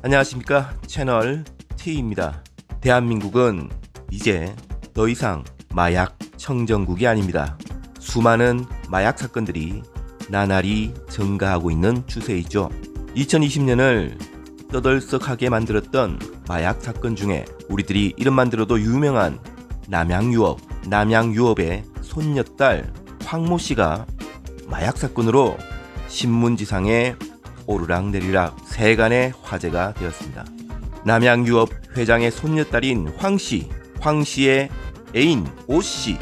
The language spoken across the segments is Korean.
안녕하십니까, 채널 T입니다. 대한민국은 이제 더 이상 마약 청정국이 아닙니다. 수많은 마약 사건들이 나날이 증가하고 있는 추세이죠. 2020년을 떠들썩하게 만들었던 마약 사건 중에 우리들이 이름만 들어도 유명한 남양유업의 손녀딸 황모 씨가 마약 사건으로 신문지상에 오르락내리락 세간의 화제가 되었습니다. 남양유업 회장의 손녀딸인 황씨의 애인 오씨,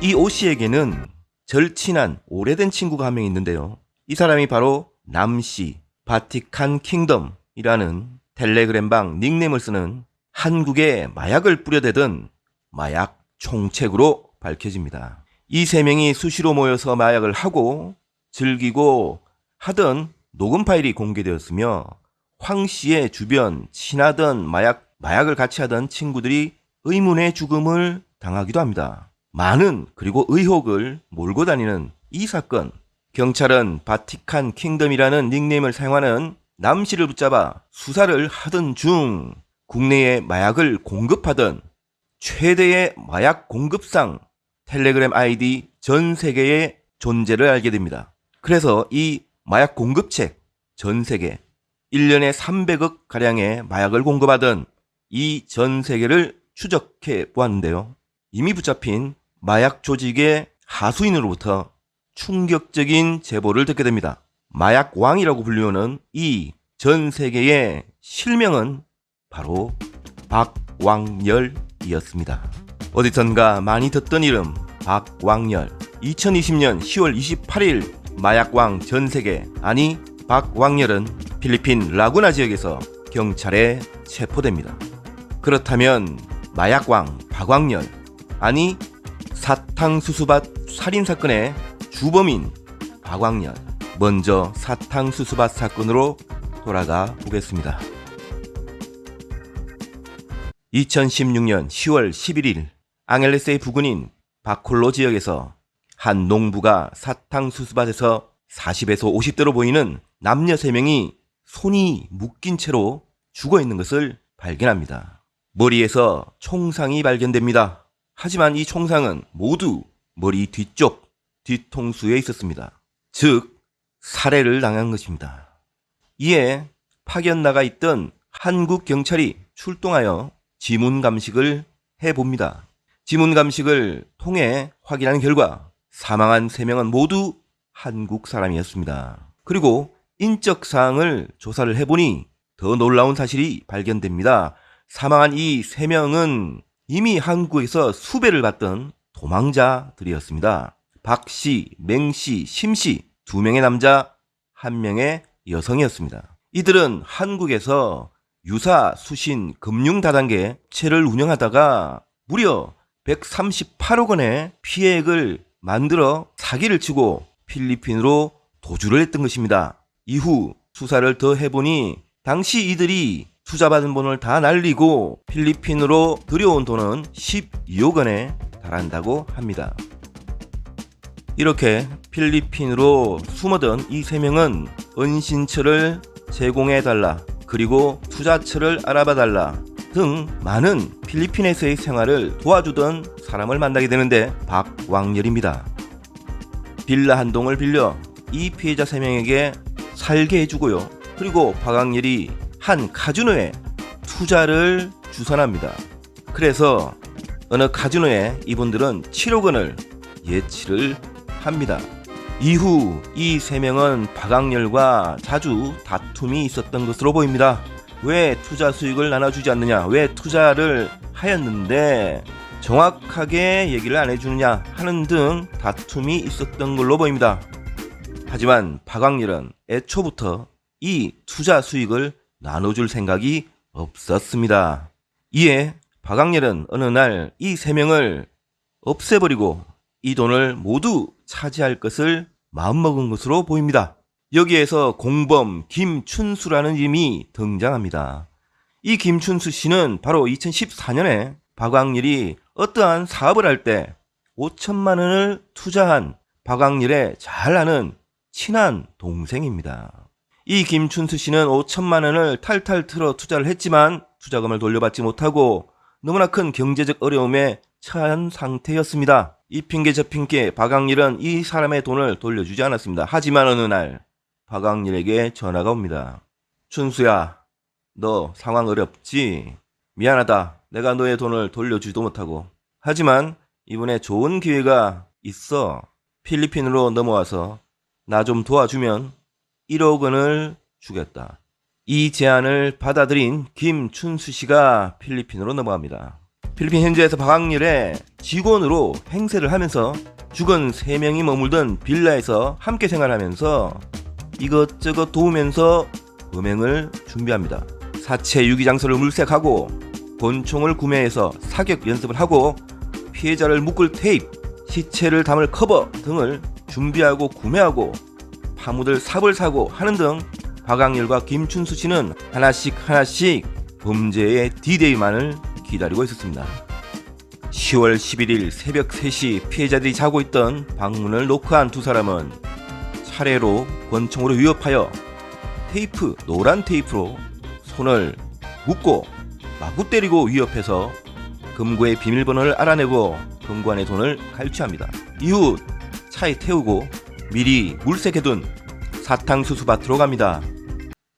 이 오씨에게는 절친한 오래된 친구가 한 명 있는데요. 이 사람이 바로 남씨, 바티칸 킹덤이라는 텔레그램방 닉네임을 쓰는 한국에 마약을 뿌려대던 마약 총책으로 밝혀집니다. 이 세 명이 수시로 모여서 마약을 하고 즐기고 하던 녹음 파일이 공개되었으며 황씨의 주변 친하던 마약을 같이 하던 친구들이 의문의 죽음을 당하기도 합니다. 많은 그리고 의혹을 몰고 다니는 이 사건, 경찰은 바티칸 킹덤이라는 닉네임을 사용하는 남씨를 붙잡아 수사를 하던 중 국내에 마약을 공급하던 최대의 마약 공급상 텔레그램 아이디 전 세계의 존재를 알게 됩니다. 그래서 이 마약 공급책 전 세계 1년에 300억 가량의 마약을 공급하던 이 전 세계를 추적해 보았는데요. 이미 붙잡힌 마약 조직의 하수인으로부터 충격적인 제보를 듣게 됩니다. 마약 왕이라고 불리우는 이 전 세계의 실명은 바로 박왕렬이었습니다. 어디선가 많이 듣던 이름 박왕렬. 2020년 10월 28일 마약왕 전세계, 아니 박왕렬은 필리핀 라구나 지역에서 경찰에 체포됩니다. 그렇다면 마약왕 박왕렬, 아니 사탕수수밭 살인사건의 주범인 박왕렬, 먼저 사탕수수밭 사건으로 돌아가 보겠습니다. 2016년 10월 11일 앙헬레스의 부근인 바콜로 지역에서 한 농부가 사탕수수밭에서 40에서 50대로 보이는 남녀 3명이 손이 묶인 채로 죽어있는 것을 발견합니다. 머리에서 총상이 발견됩니다. 하지만 이 총상은 모두 머리 뒤쪽 뒤통수에 있었습니다. 즉 살해를 당한 것입니다. 이에 파견 나가 있던 한국 경찰이 출동하여 지문 감식을 해봅니다. 지문 감식을 통해 확인한 결과 사망한 3명은 모두 한국 사람이었습니다. 그리고 인적사항을 조사를 해보니 더 놀라운 사실이 발견됩니다. 사망한 이 3명은 이미 한국에서 수배를 받던 도망자들이었습니다. 박씨, 맹씨, 심씨 2명의 남자, 1명의 여성이었습니다. 이들은 한국에서 유사, 수신, 금융 다단계 업체를 운영하다가 무려 138억 원의 피해액을 만들어 사기를 치고 필리핀으로 도주를 했던 것입니다. 이후 수사를 더 해보니 당시 이들이 투자받은 돈을 다 날리고 필리핀으로 들여온 돈은 12억 원에 달한다고 합니다. 이렇게 필리핀으로 숨어든 이 3명은 은신처를 제공해달라, 그리고 투자처를 알아봐달라 등 많은 필리핀에서의 생활을 도와주던 사람을 만나게 되는데 박왕렬입니다. 빌라 한 동을 빌려 이 피해자 3명에게 살게 해주고요. 그리고 박왕렬이 한 카지노에 투자를 주선합니다. 그래서 어느 카지노에 이분들은 7억 원을 예치를 합니다. 이후 이 3명은 박왕렬과 자주 다툼이 있었던 것으로 보입니다. 왜 투자 수익을 나눠주지 않느냐, 왜 투자를 하였는데 정확하게 얘기를 안 해주느냐 하는 등 다툼이 있었던 걸로 보입니다. 하지만 박왕렬은 애초부터 이 투자 수익을 나눠줄 생각이 없었습니다. 이에 박왕렬은 어느 날 이 3명을 없애버리고 이 돈을 모두 차지할 것을 마음먹은 것으로 보입니다. 여기에서 공범 김춘수라는 이름이 등장합니다. 이 김춘수 씨는 바로 2014년에 박왕렬이 어떠한 사업을 할 때 5천만 원을 투자한 박왕렬의 잘 아는 친한 동생입니다. 이 김춘수 씨는 5천만 원을 탈탈 틀어 투자를 했지만 투자금을 돌려받지 못하고 너무나 큰 경제적 어려움에 처한 상태였습니다. 이 핑계 저 핑계 박광일은 이 사람의 돈을 돌려주지 않았습니다. 하지만 어느 날 박광일에게 전화가 옵니다. 춘수야, 너 상황 어렵지? 미안하다. 내가 너의 돈을 돌려주지도 못하고. 하지만 이번에 좋은 기회가 있어. 필리핀으로 넘어와서 나 좀 도와주면 1억 원을 주겠다. 이 제안을 받아들인 김춘수 씨가 필리핀으로 넘어갑니다. 필리핀 현지에서 박광일의 직원으로 행세를 하면서 죽은 3명이 머물던 빌라에서 함께 생활하면서 이것저것 도우면서 범행을 준비합니다. 사체 유기 장소를 물색하고 권총을 구매해서 사격 연습을 하고 피해자를 묶을 테이프, 시체를 담을 커버 등을 준비하고 구매하고 파묻을 삽을 사고 하는 등 박광일과 김춘수 씨는 하나씩 범죄의 D-Day만을 기다리고 있었습니다. 10월 11일 새벽 3시 피해자들이 자고 있던 방문을 노크한 두 사람은 차례로 권총으로 위협하여 노란 테이프로 손을 묶고 마구 때리고 위협해서 금고의 비밀번호를 알아내고 금고 안의 돈을 갈취합니다. 이후 차에 태우고 미리 물색해둔 사탕수수밭으로 갑니다.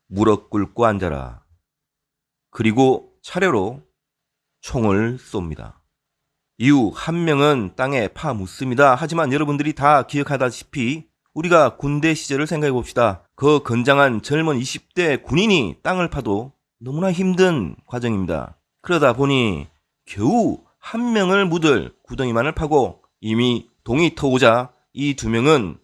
무릎 꿇고 앉아라. 그리고 차례로 총을 쏩니다. 이후 한 명은 땅에 파묻습니다. 하지만 여러분들이 다 기억하다시피 우리가 군대 시절을 생각해 봅시다. 그 건장한 젊은 20대 군인이 땅을 파도 너무나 힘든 과정입니다. 그러다 보니 겨우 한 명을 묻을 구덩이만을 파고 이미 동이 터오자 이 두 명은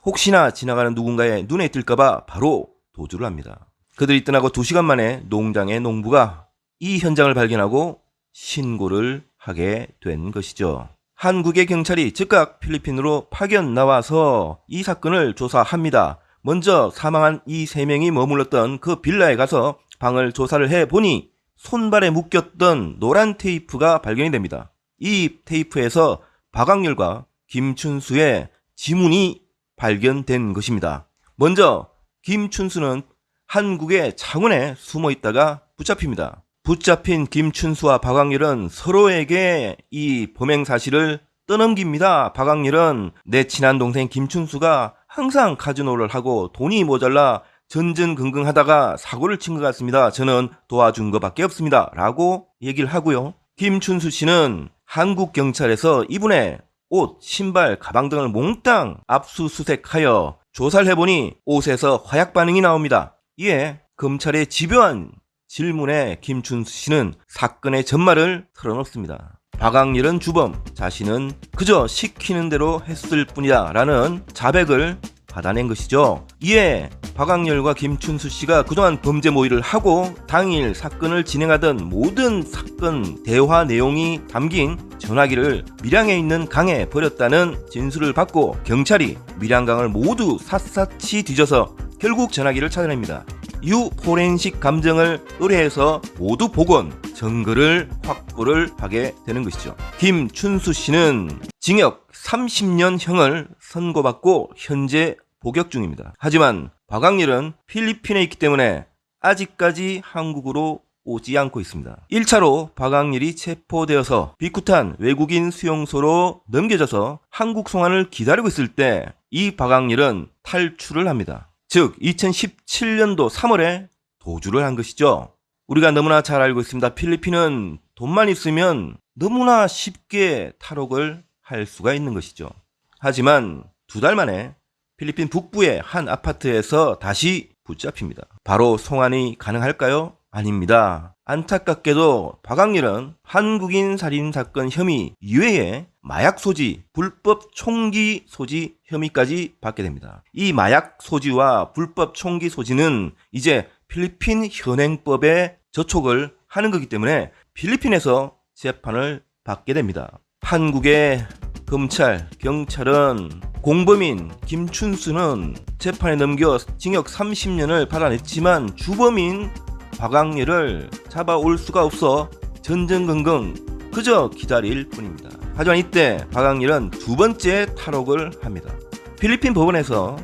혹시나 지나가는 누군가의 눈에 띌까봐 바로 도주를 합니다. 그들이 떠나고 2시간 만에 농장의 농부가 이 현장을 발견하고 신고를 하게 된 것이죠. 한국의 경찰이 즉각 필리핀으로 파견 나와서 이 사건을 조사합니다. 먼저 사망한 이 3명이 머물렀던 그 빌라에 가서 방을 조사를 해보니 손발에 묶였던 노란 테이프가 발견이 됩니다. 이 테이프에서 박광일과 김춘수의 지문이 발견된 것입니다. 먼저 김춘수는 한국의 창원에 숨어 있다가 붙잡힙니다. 붙잡힌 김춘수와 박광일은 서로에게 이 범행 사실을 떠넘깁니다. 박광일은 내 친한 동생 김춘수가 항상 카지노를 하고 돈이 모자라 전전긍긍하다가 사고를 친 것 같습니다. 저는 도와준 것밖에 없습니다. 라고 얘기를 하고요. 김춘수 씨는 한국 경찰에서 이분의 옷, 신발, 가방 등을 몽땅 압수수색하여 조사를 해보니 옷에서 화약 반응이 나옵니다. 이에 검찰의 집요한 질문에 김춘수 씨는 사건의 전말을 털어놓습니다. 박광일은 주범, 자신은 그저 시키는 대로 했을 뿐이다 라는 자백을 받아낸 것이죠. 이에 박광일과 김춘수 씨가 그동안 범죄 모의를 하고 당일 사건을 진행하던 모든 사건 대화 내용이 담긴 전화기를 밀양에 있는 강에 버렸다는 진술을 받고 경찰이 밀양강을 모두 샅샅이 뒤져서 결국 전화기를 찾아냅니다. 이후 포렌식 감정을 의뢰해서 모두 복원, 증거를 확보를 하게 되는 것이죠. 김춘수 씨는 징역 30년형을 선고받고 현재 복역 중입니다. 하지만 박광일은 필리핀에 있기 때문에 아직까지 한국으로 오지 않고 있습니다. 1차로 박광일이 체포되어서 비쿠탄 외국인 수용소로 넘겨져서 한국 송환을 기다리고 있을 때 이 박광일은 탈출을 합니다. 즉 2017년도 3월에 도주를 한 것이죠. 우리가 너무나 잘 알고 있습니다. 필리핀은 돈만 있으면 너무나 쉽게 탈옥을 할 수가 있는 것이죠. 하지만 2달 만에 필리핀 북부의 한 아파트에서 다시 붙잡힙니다. 바로 송환이 가능할까요? 아닙니다. 안타깝게도 박광일은 한국인 살인 사건 혐의 이외에 마약 소지, 불법 총기 소지 혐의까지 받게 됩니다. 이 마약 소지와 불법 총기 소지는 이제 필리핀 현행법에 저촉을 하는 거기 때문에 필리핀에서 재판을 받게 됩니다. 한국의 검찰, 경찰은 공범인 김춘수는 재판에 넘겨 징역 30년을 받아냈지만 주범인 박광일을 잡아올 수가 없어 전전긍긍 그저 기다릴 뿐입니다. 하지만 이때 박광일은 2번째 탈옥을 합니다. 필리핀 법원에서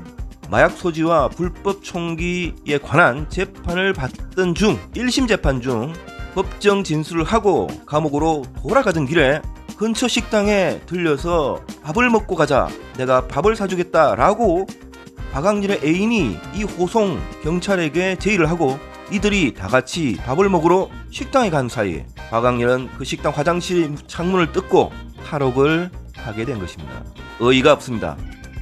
마약 소지와 불법 총기에 관한 재판을 받던 중 1심 재판 중 법정 진술을 하고 감옥으로 돌아가던 길에 근처 식당에 들려서 밥을 먹고 가자, 내가 밥을 사주겠다 라고 박학렬의 애인이 이 호송 경찰에게 제의를 하고 이들이 다 같이 밥을 먹으러 식당에 간 사이에 박학렬은 그 식당 화장실 창문을 뜯고 탈옥을 하게 된 것입니다. 어이가 없습니다.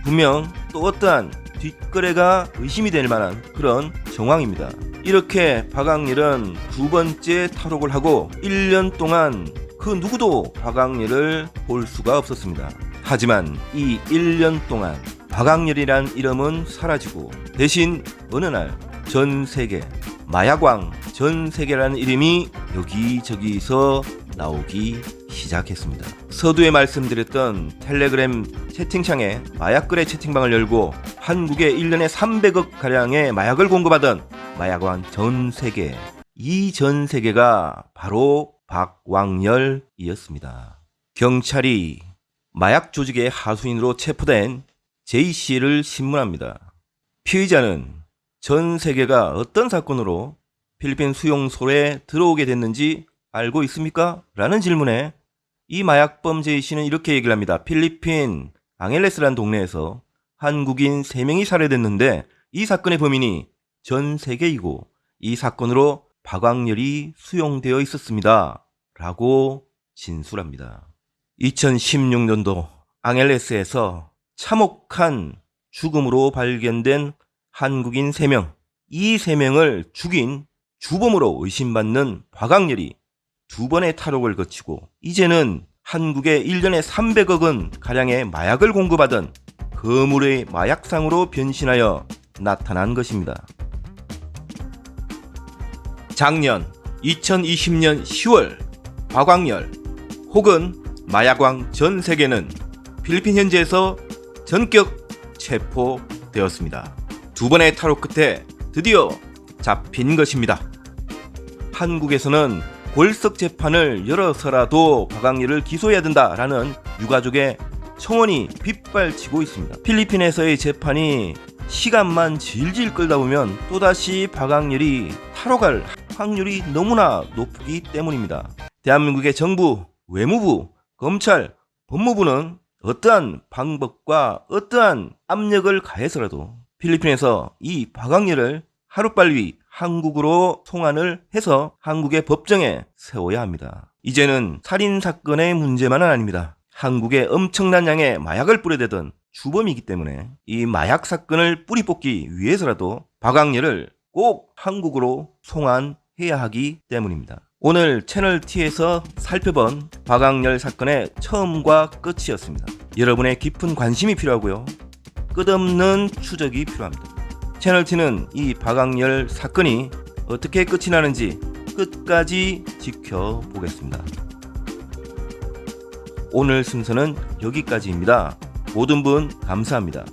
분명 또 어떠한 뒷거래가 의심이 될 만한 그런 정황입니다. 이렇게 박학렬은 두 번째 탈옥을 하고 1년 동안 그 누구도 박학렬을 볼 수가 없었습니다. 하지만 이 1년 동안 박학렬이란 이름은 사라지고 대신 어느 날 전 세계 마약왕 전 세계라는 이름이 여기저기서 나오기 시작했습니다. 서두에 말씀드렸던 텔레그램 채팅창에 마약거래 채팅방을 열고 한국에 1년에 300억 가량의 마약을 공급하던 마약왕 전 세계, 이 전 세계가 바로 박왕렬이었습니다. 경찰이 마약 조직의 하수인으로 체포된 J씨를 신문합니다. 피의자는 전 세계가 어떤 사건으로 필리핀 수용소에 들어오게 됐는지 알고 있습니까? 라는 질문에 이 마약범 J씨는 이렇게 얘기를 합니다. 필리핀 앙헬레스라는 동네에서 한국인 3명이 살해됐는데 이 사건의 범인이 전 세계이고 이 사건으로 박왕렬이 수용되어 있었습니다. 라고 진술합니다. 2016년도 앙헬레스에서 참혹한 죽음으로 발견된 한국인 3명, 이 3명을 죽인 주범으로 의심받는 박왕렬이 두 번의 탈옥을 거치고 이제는 한국에 1년에 300억 원 가량의 마약을 공급하던 거물의 마약상으로 변신하여 나타난 것입니다. 작년 2020년 10월 박왕렬 혹은 마약왕 전 세계는 필리핀 현지에서 전격 체포되었습니다. 두 번의 탈옥 끝에 드디어 잡힌 것입니다. 한국에서는 골석 재판을 열어서라도 박왕렬을 기소해야 된다라는 유가족의 청원이 빗발치고 있습니다. 필리핀에서의 재판이 시간만 질질 끌다 보면 또다시 박왕렬이 탈옥할 확률이 너무나 높기 때문입니다. 대한민국의 정부, 외무부, 검찰, 법무부는 어떠한 방법과 어떠한 압력을 가해서라도 필리핀에서 이 박왕렬을 하루빨리 한국으로 송환을 해서 한국의 법정에 세워야 합니다. 이제는 살인사건의 문제만은 아닙니다. 한국에 엄청난 양의 마약을 뿌려대던 주범이기 때문에 이 마약 사건을 뿌리 뽑기 위해서라도 박왕렬을 꼭 한국으로 송환해야 하기 때문입니다. 오늘 채널T에서 살펴본 박왕렬 사건의 처음과 끝이었습니다. 여러분의 깊은 관심이 필요하고요. 끝없는 추적이 필요합니다. 채널T는 이 박왕렬 사건이 어떻게 끝이 나는지 끝까지 지켜보겠습니다. 오늘 순서는 여기까지입니다. 모든 분 감사합니다.